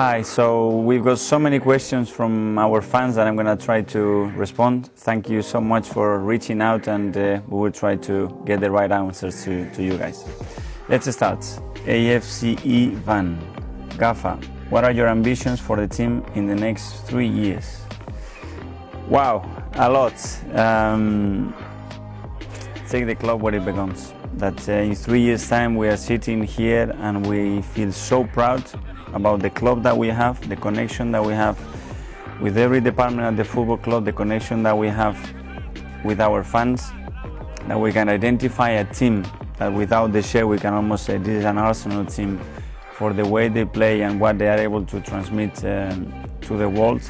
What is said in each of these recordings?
Hi, so we've got so many questions from our fans that I'm going to try to respond. Thank you so much for reaching out, and we will try to get the right answers to you guys. Let's start. AFCE Van. Gafa, what are your ambitions for the team in the next 3 years? Wow, a lot. Take the club where it belongs. That in 3 years' time we are sitting here and we feel so proud about the club that we have, the connection that we have with every department at the football club, the connection that we have with our fans, that we can identify a team that without the share we can almost say this is an Arsenal team for the way they play and what they are able to transmit to the world,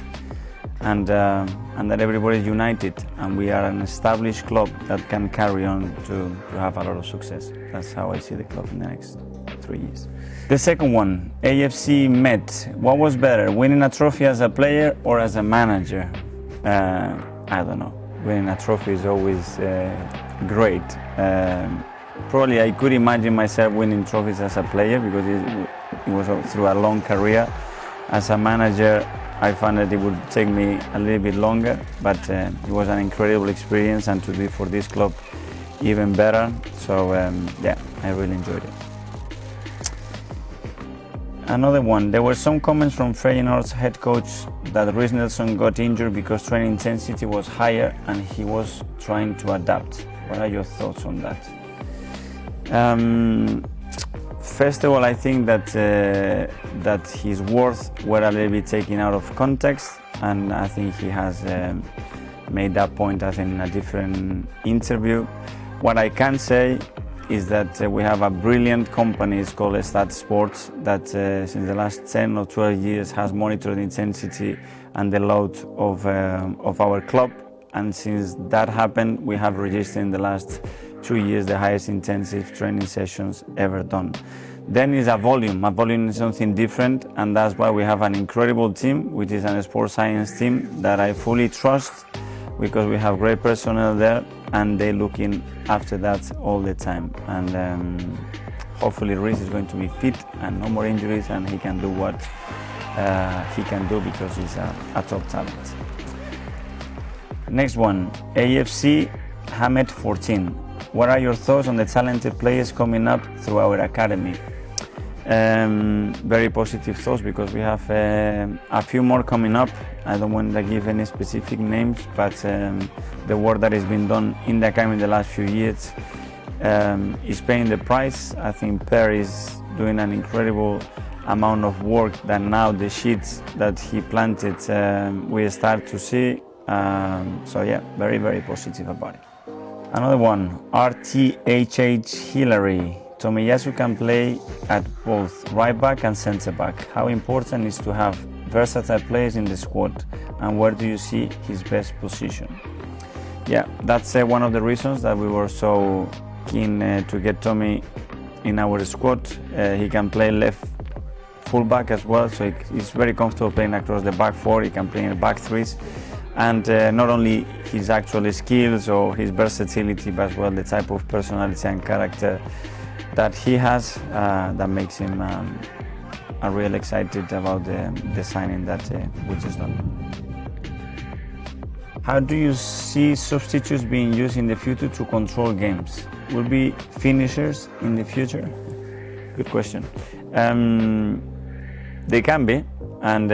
and that everybody is united and we are an established club that can carry on to have a lot of success. That's how I see the club in the next 3 years. The second one, AFC Met. What was better, winning a trophy as a player or as a manager? I don't know. Winning a trophy is always great. Probably I could imagine myself winning trophies as a player because it was through a long career. As a manager, I found that it would take me a little bit longer, but it was an incredible experience, and to do it for this club even better. So yeah, I really enjoyed it. Another one, there were some comments from Feyenoord's head coach that Reece Nelson got injured because training intensity was higher and he was trying to adapt. What are your thoughts on that? First of all, I think that his words were a little bit taken out of context, and I think he has made that point, I think, in a different interview. What I can say is that we have a brilliant company, it's called Stat Sports, that since the last 10 or 12 years has monitored the intensity and the load of our club, and since that happened we have registered in the last 2 years the highest intensive training sessions ever done. Then is a volume is something different, and that's why we have an incredible team, which is a sports science team that I fully trust, because we have great personnel there and they're looking after that all the time. And hopefully Reece is going to be fit and no more injuries, and he can do what he can do because he's a top talent. Next one, AFC Hamed 14. What are your thoughts on the talented players coming up through our academy? Very positive thoughts, because we have a few more coming up. I don't want to give any specific names, but the work that has been done in the academy in the last few years is paying the price. I think Per is doing an incredible amount of work that now the sheets that he planted we start to see. So yeah, very, very positive about it. Another one, RTHH Hillary. Tomiyasu can play at both right back and centre back. How important is to have versatile players in the squad, and where do you see his best position? Yeah, that's one of the reasons that we were so keen to get Tommy in our squad. He can play left fullback as well, so he's very comfortable playing across the back four. He can play in the back threes. And not only his actual skills or his versatility, but as well the type of personality and character that he has that makes him real excited about the signing that we just done. How do you see substitutes being used in the future to control games? Will be finishers in the future? Good question. They can be, and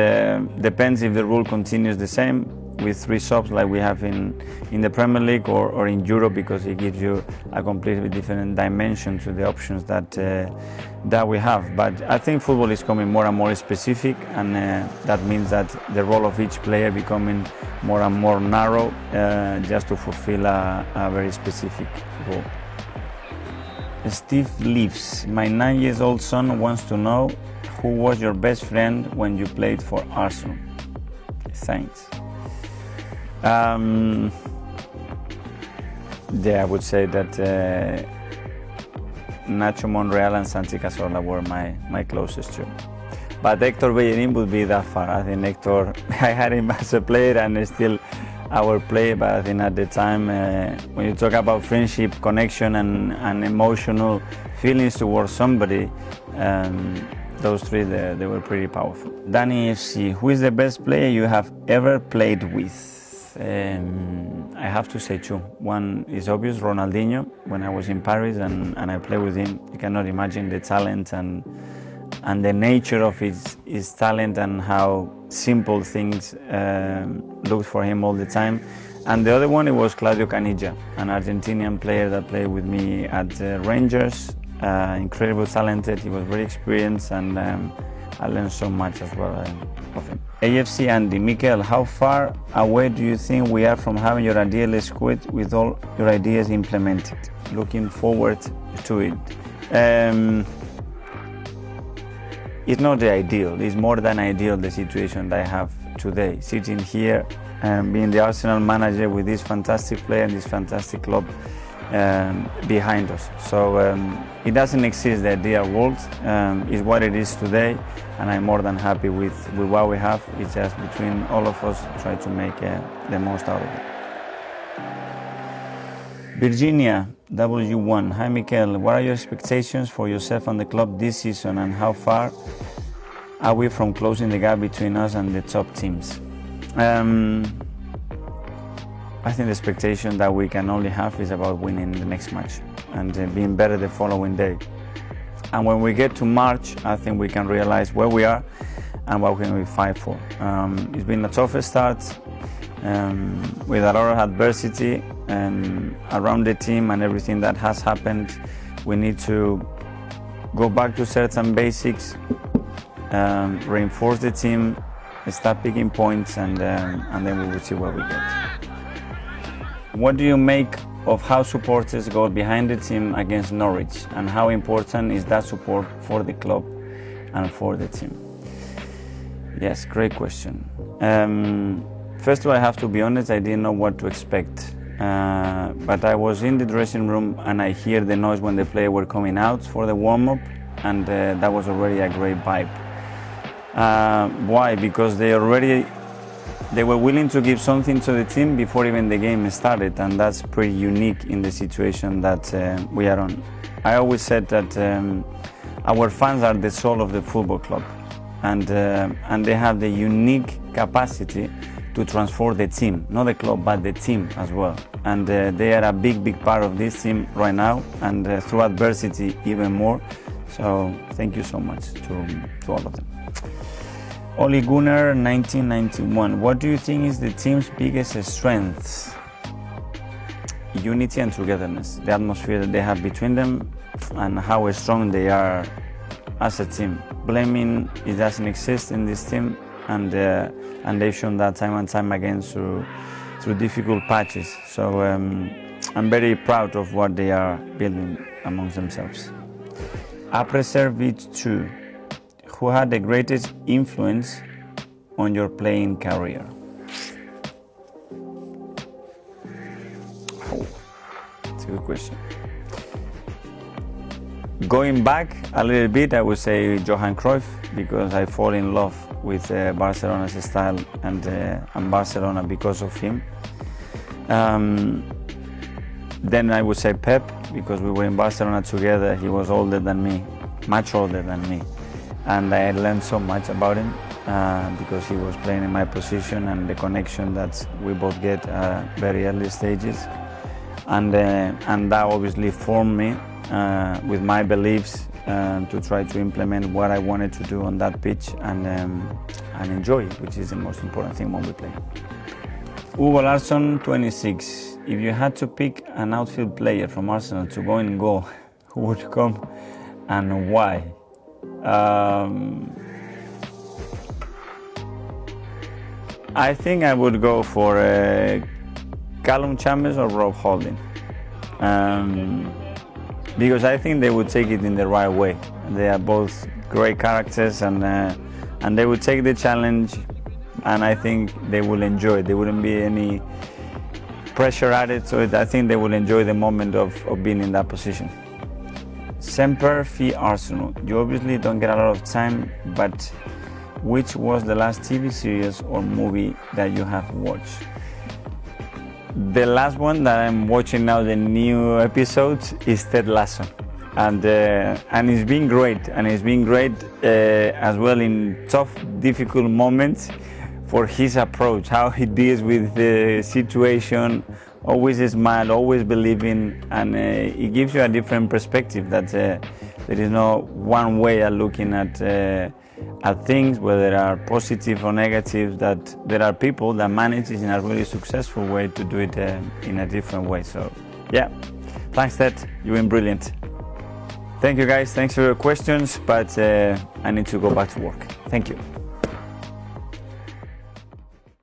depends if the rule continues the same, with 3 subs like we have in the Premier League or in Europe, because it gives you a completely different dimension to the options that we have. But I think football is becoming more and more specific, and that means that the role of each player becoming more and more narrow, just to fulfill a very specific role. Steve Leaves, my 9-year-old son wants to know, who was your best friend when you played for Arsenal? Thanks. Yeah, I would say that Nacho Monreal and Santi Cazorla were my closest two. But Hector Bellerin would be that far. I think Hector, I had him as a player and still our player, but I think at the time, when you talk about friendship, connection and emotional feelings towards somebody, those three, they were pretty powerful. Danny FC, who is the best player you have ever played with? I have to say two. One is obvious, Ronaldinho, when I was in Paris and I played with him. You cannot imagine the talent and the nature of his talent and how simple things looked for him all the time. And the other one, it was Claudio Caniggia, an Argentinian player that played with me at Rangers. Incredibly talented, he was very experienced, and I learned so much as well of him. AFC Andy, Mikel, how far away do you think we are from having your ideal squad with all your ideas implemented? Looking forward to it. It's not the ideal, it's more than ideal, the situation that I have today. Sitting here and being the Arsenal manager with this fantastic player and this fantastic club behind us. So it doesn't exist, the ideal world. It's what it is today, and I'm more than happy with what we have. It's just between all of us try to make the most out of it. Virginia W1, hi Mikel, what are your expectations for yourself and the club this season, and how far are we from closing the gap between us and the top teams? I think the expectation that we can only have is about winning the next match and being better the following day. And when we get to March, I think we can realize where we are and what we can fight for. It's been a tough start with a lot of adversity around the team and everything that has happened. We need to go back to certain basics, reinforce the team, start picking points, and then we will see where we get. What do you make of how supporters go behind the team against Norwich, and how important is that support for the club and for the team? Yes, great question. First of all, I have to be honest, I didn't know what to expect. But I was in the dressing room and I hear the noise when the players were coming out for the warm-up, and that was already a great vibe. Why? Because they were willing to give something to the team before even the game started, and that's pretty unique in the situation that we are on. I always said that our fans are the soul of the football club, and they have the unique capacity to transform the team, not the club, but the team as well. And they are a big part of this team right now, and through adversity even more. So thank you so much to all of them. Ole Gunnar 1991, what do you think is the team's biggest strength? Unity and togetherness, the atmosphere that they have between them and how strong they are as a team. Blaming, it doesn't exist in this team, and they've shown that time and time again through difficult patches. So I'm very proud of what they are building amongst themselves. Apreservit2, who had the greatest influence on your playing career? Oh, that's a good question. Going back a little bit, I would say Johan Cruyff, because I fall in love with Barcelona's style and Barcelona because of him. Then I would say Pep, because we were in Barcelona together. He was older than me, much older than me. And I learned so much about him because he was playing in my position, and the connection that we both get at very early stages. And that obviously formed me with my beliefs to try to implement what I wanted to do on that pitch and enjoy it, which is the most important thing when we play. Hugo Larsson, 26. If you had to pick an outfield player from Arsenal to go in goal, who would come and why? I think I would go for Callum Chambers or Rob Holding, because I think they would take it in the right way. They are both great characters, and they would take the challenge, and I think they will enjoy it. There wouldn't be any pressure added, so I think they will enjoy the moment of being in that position. Semper Fi Arsenal. You obviously don't get a lot of time, but which was the last TV series or movie that you have watched? The last one that I'm watching now, the new episode, is Ted Lasso. and it's been great, as well in tough, difficult moments. For his approach, how he deals with the situation, always smile, always believing, and it gives you a different perspective that there is no one way of looking at things, whether they are positive or negative, that there are people that manage it in a really successful way to do it in a different way. So yeah, thanks Ted, you've been brilliant. Thank you guys, thanks for your questions, but I need to go back to work. Thank you.